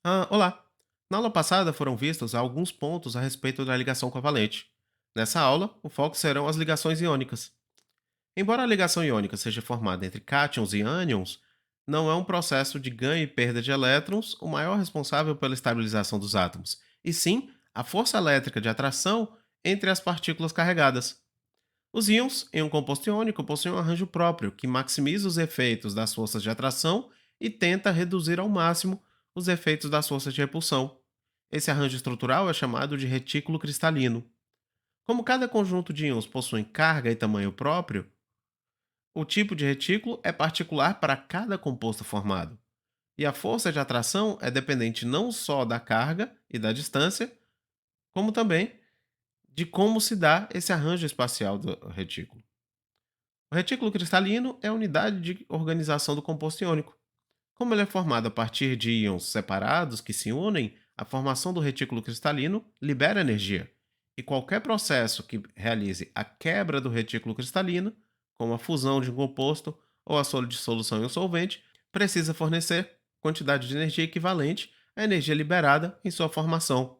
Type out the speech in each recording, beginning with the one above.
Olá! Na aula passada foram vistos alguns pontos a respeito da ligação covalente. Nessa aula, o foco serão as ligações iônicas. Embora a ligação iônica seja formada entre cátions e ânions, não é um processo de ganho e perda de elétrons o maior responsável pela estabilização dos átomos, e sim a força elétrica de atração entre as partículas carregadas. Os íons, em um composto iônico, possuem um arranjo próprio que maximiza os efeitos das forças de atração e tenta reduzir ao máximo os efeitos das forças de repulsão. Esse arranjo estrutural é chamado de retículo cristalino. Como cada conjunto de íons possui carga e tamanho próprio, o tipo de retículo é particular para cada composto formado. E a força de atração é dependente não só da carga e da distância, como também de como se dá esse arranjo espacial do retículo. O retículo cristalino é a unidade de organização do composto iônico. Como ele é formado a partir de íons separados que se unem, a formação do retículo cristalino libera energia. E qualquer processo que realize a quebra do retículo cristalino, como a fusão de um composto ou a dissolução em um solvente, precisa fornecer quantidade de energia equivalente à energia liberada em sua formação.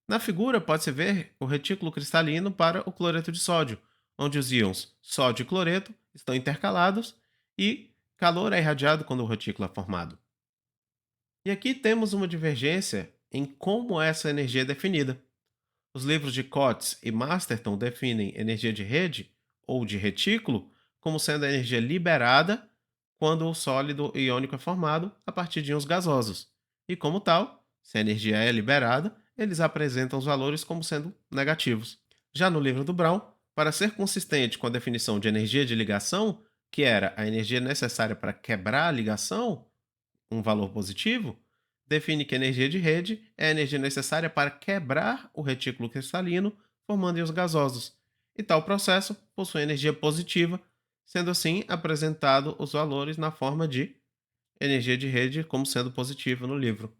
Na figura, pode-se ver o retículo cristalino para o cloreto de sódio, onde os íons sódio e cloreto estão intercalados e calor é irradiado quando o retículo é formado. E aqui temos uma divergência em como essa energia é definida. Os livros de Coates e Masterton definem energia de rede ou de retículo como sendo a energia liberada quando o sólido iônico é formado a partir de íons gasosos. E como tal, se a energia é liberada, eles apresentam os valores como sendo negativos. Já no livro do Brown, para ser consistente com a definição de energia de ligação, que era a energia necessária para quebrar a ligação, um valor positivo, define que a energia de rede é a energia necessária para quebrar o retículo cristalino, formando íons gasosos. E tal processo possui energia positiva, sendo assim apresentado os valores na forma de energia de rede como sendo positiva no livro.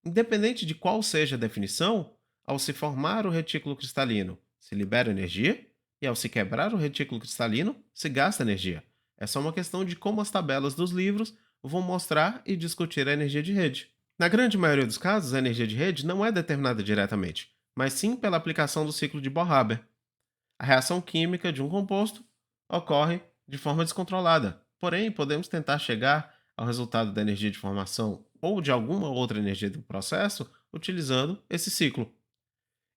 Independente de qual seja a definição, ao se formar o retículo cristalino, se libera energia, e ao se quebrar o retículo cristalino, se gasta energia. É só uma questão de como as tabelas dos livros vão mostrar e discutir a energia de rede. Na grande maioria dos casos, a energia de rede não é determinada diretamente, mas sim pela aplicação do ciclo de Bohr-Haber. A reação química de um composto ocorre de forma descontrolada, porém, podemos tentar chegar ao resultado da energia de formação ou de alguma outra energia do processo utilizando esse ciclo.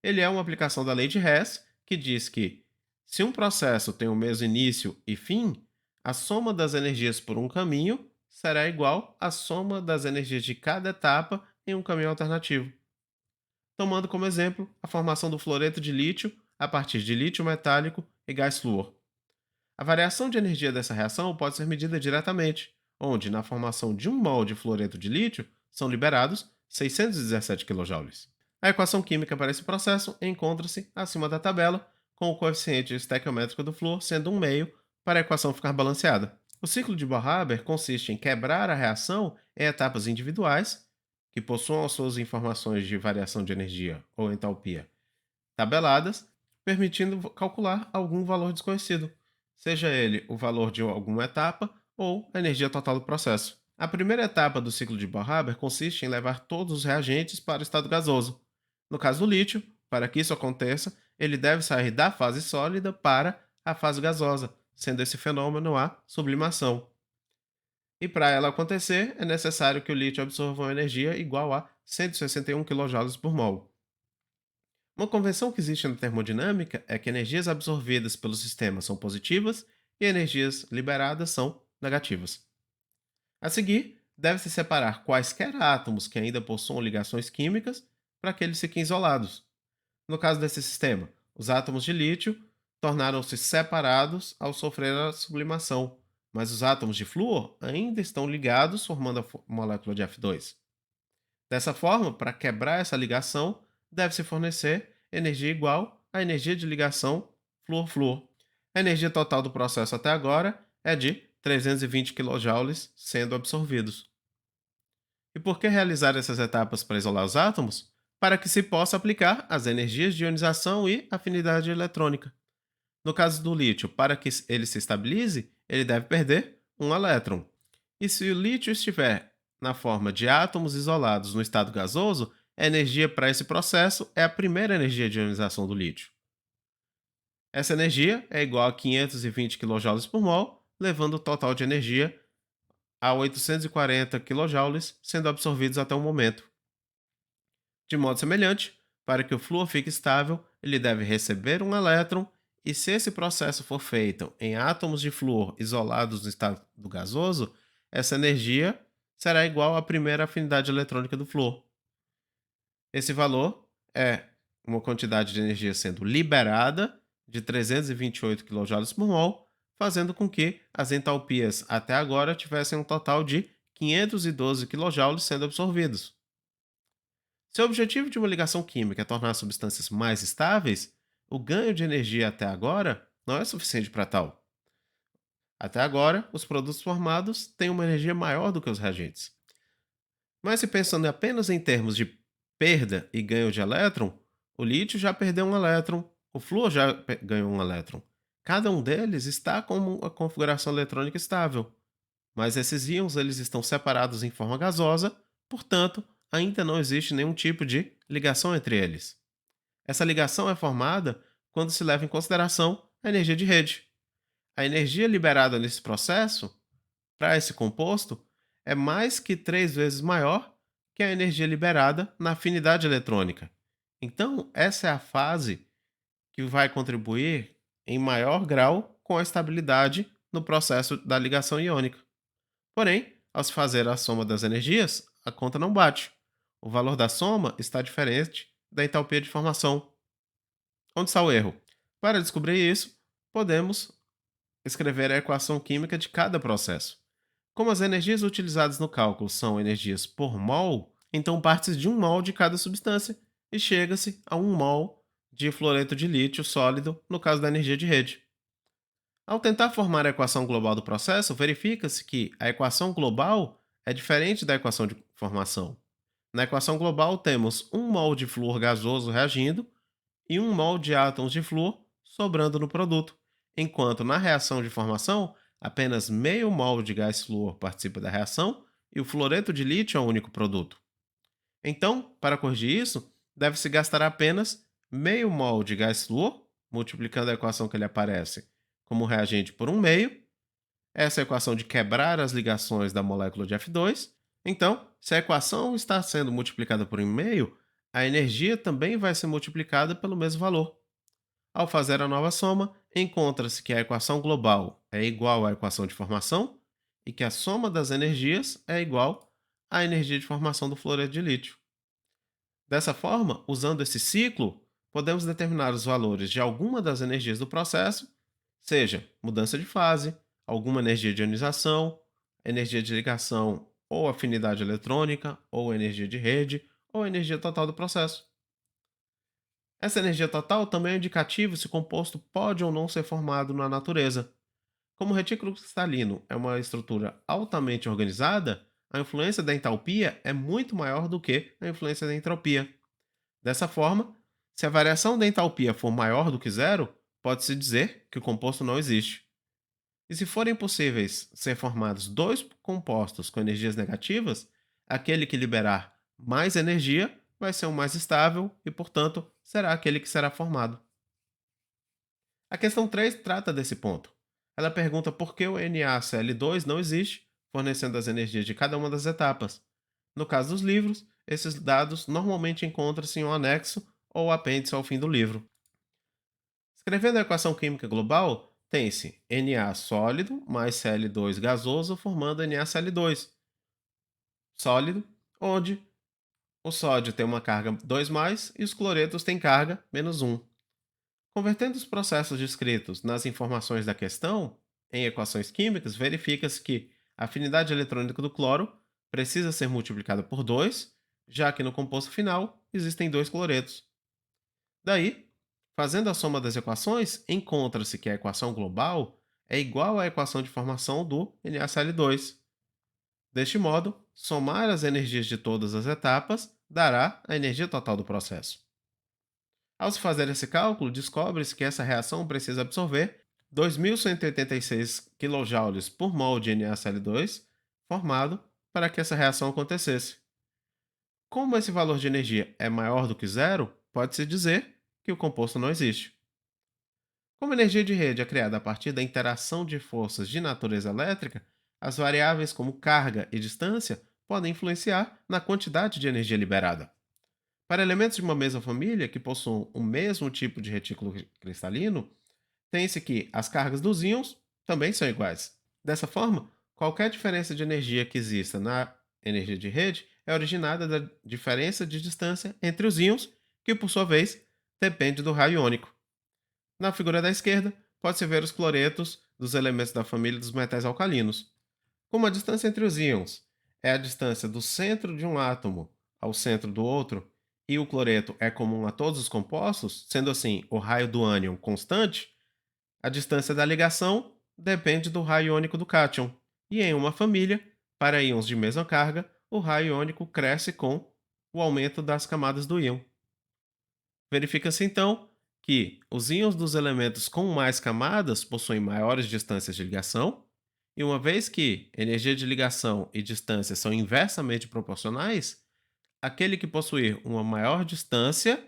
Ele é uma aplicação da lei de Hess, que diz que, se um processo tem o mesmo início e fim, a soma das energias por um caminho será igual à soma das energias de cada etapa em um caminho alternativo. Tomando como exemplo a formação do fluoreto de lítio a partir de lítio metálico e gás flúor. A variação de energia dessa reação pode ser medida diretamente, onde, na formação de um mol de fluoreto de lítio, são liberados 617 kJ. A equação química para esse processo encontra-se acima da tabela, com o coeficiente estequiométrico do flúor sendo 1,5 para a equação ficar balanceada. O ciclo de Bohr-Haber consiste em quebrar a reação em etapas individuais, que possuam as suas informações de variação de energia ou entalpia tabeladas, permitindo calcular algum valor desconhecido, seja ele o valor de alguma etapa ou a energia total do processo. A primeira etapa do ciclo de Bohr-Haber consiste em levar todos os reagentes para o estado gasoso. No caso do lítio, para que isso aconteça, ele deve sair da fase sólida para a fase gasosa, sendo esse fenômeno a sublimação. E para ela acontecer, é necessário que o lítio absorva uma energia igual a 161 kJ por mol. Uma convenção que existe na termodinâmica é que energias absorvidas pelo sistema são positivas e energias liberadas são negativas. A seguir, deve-se separar quaisquer átomos que ainda possuam ligações químicas para que eles fiquem isolados. No caso desse sistema, os átomos de lítio tornaram-se separados ao sofrer a sublimação, mas os átomos de flúor ainda estão ligados, formando a molécula de F2. Dessa forma, para quebrar essa ligação, deve-se fornecer energia igual à energia de ligação flúor-flúor. A energia total do processo até agora é de 320 kJ sendo absorvidos. E por que realizar essas etapas para isolar os átomos? Para que se possa aplicar as energias de ionização e afinidade eletrônica. No caso do lítio, para que ele se estabilize, ele deve perder um elétron. E se o lítio estiver na forma de átomos isolados no estado gasoso, a energia para esse processo é a primeira energia de ionização do lítio. Essa energia é igual a 520 kJ por mol, levando o total de energia a 840 kJ sendo absorvidos até o momento. De modo semelhante, para que o flúor fique estável, ele deve receber um elétron, e se esse processo for feito em átomos de flúor isolados no estado gasoso, essa energia será igual à primeira afinidade eletrônica do flúor. Esse valor é uma quantidade de energia sendo liberada de 328 kJ por mol, fazendo com que as entalpias até agora tivessem um total de 512 kJ sendo absorvidos. Se o objetivo de uma ligação química é tornar substâncias mais estáveis, o ganho de energia até agora não é suficiente para tal. Até agora, os produtos formados têm uma energia maior do que os reagentes. Mas se pensando apenas em termos de perda e ganho de elétron, o lítio já perdeu um elétron, o flúor já ganhou um elétron. Cada um deles está com uma configuração eletrônica estável, mas esses íons eles estão separados em forma gasosa, portanto, ainda não existe nenhum tipo de ligação entre eles. Essa ligação é formada quando se leva em consideração a energia de rede. A energia liberada nesse processo, para esse composto, é mais que 3 vezes maior que a energia liberada na afinidade eletrônica. Então, essa é a fase que vai contribuir em maior grau com a estabilidade no processo da ligação iônica. Porém, ao se fazer a soma das energias, a conta não bate. O valor da soma está diferente da entalpia de formação. Onde está o erro? Para descobrir isso, podemos escrever a equação química de cada processo. Como as energias utilizadas no cálculo são energias por mol, então parte-se de 1 mol de cada substância e chega-se a 1 mol de fluoreto de lítio sólido no caso da energia de rede. Ao tentar formar a equação global do processo, verifica-se que a equação global é diferente da equação de formação. Na equação global, temos 1 mol de flúor gasoso reagindo e 1 mol de átomos de flúor sobrando no produto, enquanto na reação de formação, apenas meio mol de gás flúor participa da reação e o fluoreto de lítio é o único produto. Então, para corrigir isso, deve-se gastar apenas meio mol de gás flúor, multiplicando a equação que ele aparece como reagente por 1/2, essa é a equação de quebrar as ligações da molécula de F2. Então, se a equação está sendo multiplicada por 1/2, a energia também vai ser multiplicada pelo mesmo valor. Ao fazer a nova soma, encontra-se que a equação global é igual à equação de formação e que a soma das energias é igual à energia de formação do fluoreto de lítio. Dessa forma, usando esse ciclo, podemos determinar os valores de alguma das energias do processo, seja mudança de fase, alguma energia de ionização, energia de ligação ou afinidade eletrônica, ou energia de rede, ou energia total do processo. Essa energia total também é indicativo se o composto pode ou não ser formado na natureza. Como o retículo cristalino é uma estrutura altamente organizada, a influência da entalpia é muito maior do que a influência da entropia. Dessa forma, se a variação da entalpia for maior do que zero, pode-se dizer que o composto não existe. E se forem possíveis ser formados dois compostos com energias negativas, aquele que liberar mais energia vai ser o mais estável e, portanto, será aquele que será formado. A questão 3 trata desse ponto. Ela pergunta por que o NaCl2 não existe, fornecendo as energias de cada uma das etapas. No caso dos livros, esses dados normalmente encontram-se em um anexo ou apêndice ao fim do livro. Escrevendo a equação química global, tem-se Na sólido mais Cl2 gasoso formando NaCl2 sólido, onde o sódio tem uma carga 2+, e os cloretos têm carga -1. Convertendo os processos descritos nas informações da questão em equações químicas, verifica-se que a afinidade eletrônica do cloro precisa ser multiplicada por 2, já que no composto final existem dois cloretos. Daí, fazendo a soma das equações, encontra-se que a equação global é igual à equação de formação do NaCl2. Deste modo, somar as energias de todas as etapas dará a energia total do processo. Ao se fazer esse cálculo, descobre-se que essa reação precisa absorver 2.186 kJ por mol de NaCl2 formado para que essa reação acontecesse. Como esse valor de energia é maior do que zero, pode-se dizer que o composto não existe. Como a energia de rede é criada a partir da interação de forças de natureza elétrica, as variáveis como carga e distância podem influenciar na quantidade de energia liberada. Para elementos de uma mesma família que possuam o mesmo tipo de retículo cristalino, tem-se que as cargas dos íons também são iguais. Dessa forma, qualquer diferença de energia que exista na energia de rede é originada da diferença de distância entre os íons, que por sua vez depende do raio iônico. Na figura da esquerda, pode-se ver os cloretos dos elementos da família dos metais alcalinos. Como a distância entre os íons é a distância do centro de um átomo ao centro do outro, e o cloreto é comum a todos os compostos, sendo assim o raio do ânion constante, a distância da ligação depende do raio iônico do cátion. E em uma família, para íons de mesma carga, o raio iônico cresce com o aumento das camadas do íon. Verifica-se então que os íons dos elementos com mais camadas possuem maiores distâncias de ligação, e uma vez que energia de ligação e distância são inversamente proporcionais, aquele que possuir uma maior distância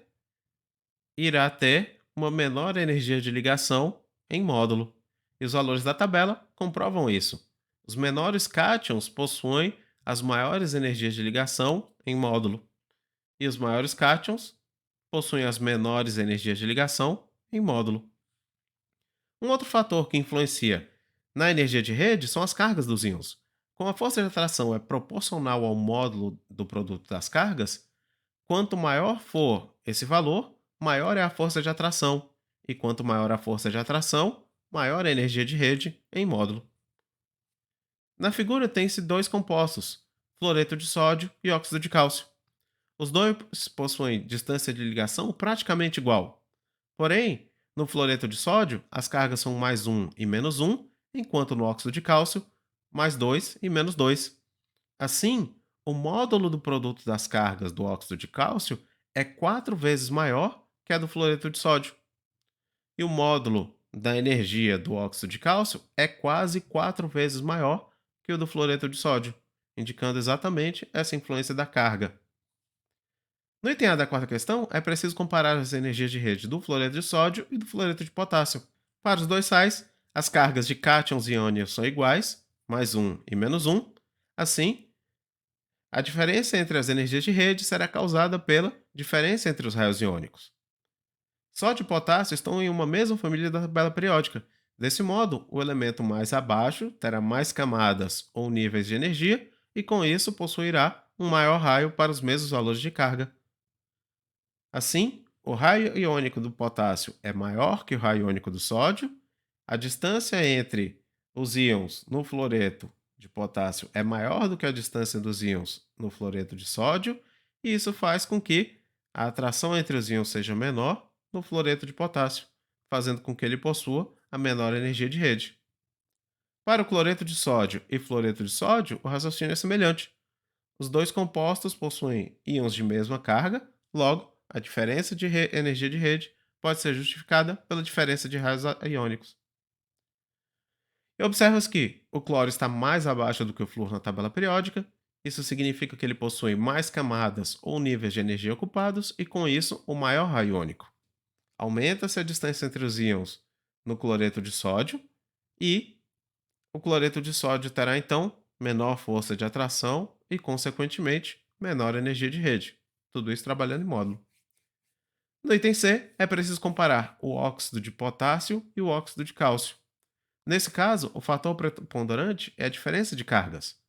irá ter uma menor energia de ligação em módulo. E os valores da tabela comprovam isso. Os menores cátions possuem as maiores energias de ligação em módulo, e os maiores cátions possuem as menores energias de ligação em módulo. Um outro fator que influencia na energia de rede são as cargas dos íons. Como a força de atração é proporcional ao módulo do produto das cargas, quanto maior for esse valor, maior é a força de atração. E quanto maior a força de atração, maior a energia de rede em módulo. Na figura tem-se dois compostos, fluoreto de sódio e óxido de cálcio. Os dois possuem distância de ligação praticamente igual. Porém, no fluoreto de sódio, as cargas são mais um e menos um, enquanto no óxido de cálcio, mais 2 e menos 2. Assim, o módulo do produto das cargas do óxido de cálcio é 4 vezes maior que a do fluoreto de sódio. E o módulo da energia do óxido de cálcio é quase 4 vezes maior que o do fluoreto de sódio, indicando exatamente essa influência da carga. No item A da quarta questão, é preciso comparar as energias de rede do fluoreto de sódio e do fluoreto de potássio. Para os dois sais, as cargas de cátions e ânions são iguais, mais um e menos um. Assim, a diferença entre as energias de rede será causada pela diferença entre os raios iônicos. Sódio e potássio estão em uma mesma família da tabela periódica. Desse modo, o elemento mais abaixo terá mais camadas ou níveis de energia e, com isso, possuirá um maior raio para os mesmos valores de carga. Assim, o raio iônico do potássio é maior que o raio iônico do sódio, a distância entre os íons no fluoreto de potássio é maior do que a distância dos íons no fluoreto de sódio, e isso faz com que a atração entre os íons seja menor no fluoreto de potássio, fazendo com que ele possua a menor energia de rede. Para o cloreto de sódio e fluoreto de sódio, o raciocínio é semelhante. Os dois compostos possuem íons de mesma carga, logo, a diferença de energia de rede pode ser justificada pela diferença de raios iônicos. E observa que o cloro está mais abaixo do que o flúor na tabela periódica. Isso significa que ele possui mais camadas ou níveis de energia ocupados e, com isso, o maior raio iônico. Aumenta-se a distância entre os íons no cloreto de sódio e o cloreto de sódio terá, então, menor força de atração e, consequentemente, menor energia de rede. Tudo isso trabalhando em módulo. No item C, é preciso comparar o óxido de potássio e o óxido de cálcio. Nesse caso, o fator preponderante é a diferença de cargas.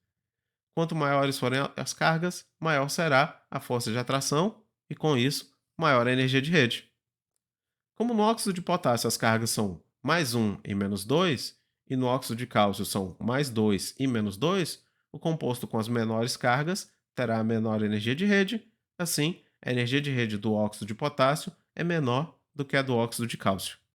Quanto maiores forem as cargas, maior será a força de atração e, com isso, maior a energia de rede. Como no óxido de potássio as cargas são mais um e menos 2, e no óxido de cálcio são mais 2 e menos 2, o composto com as menores cargas terá a menor energia de rede, assim, a energia de rede do óxido de potássio é menor do que a do óxido de cálcio.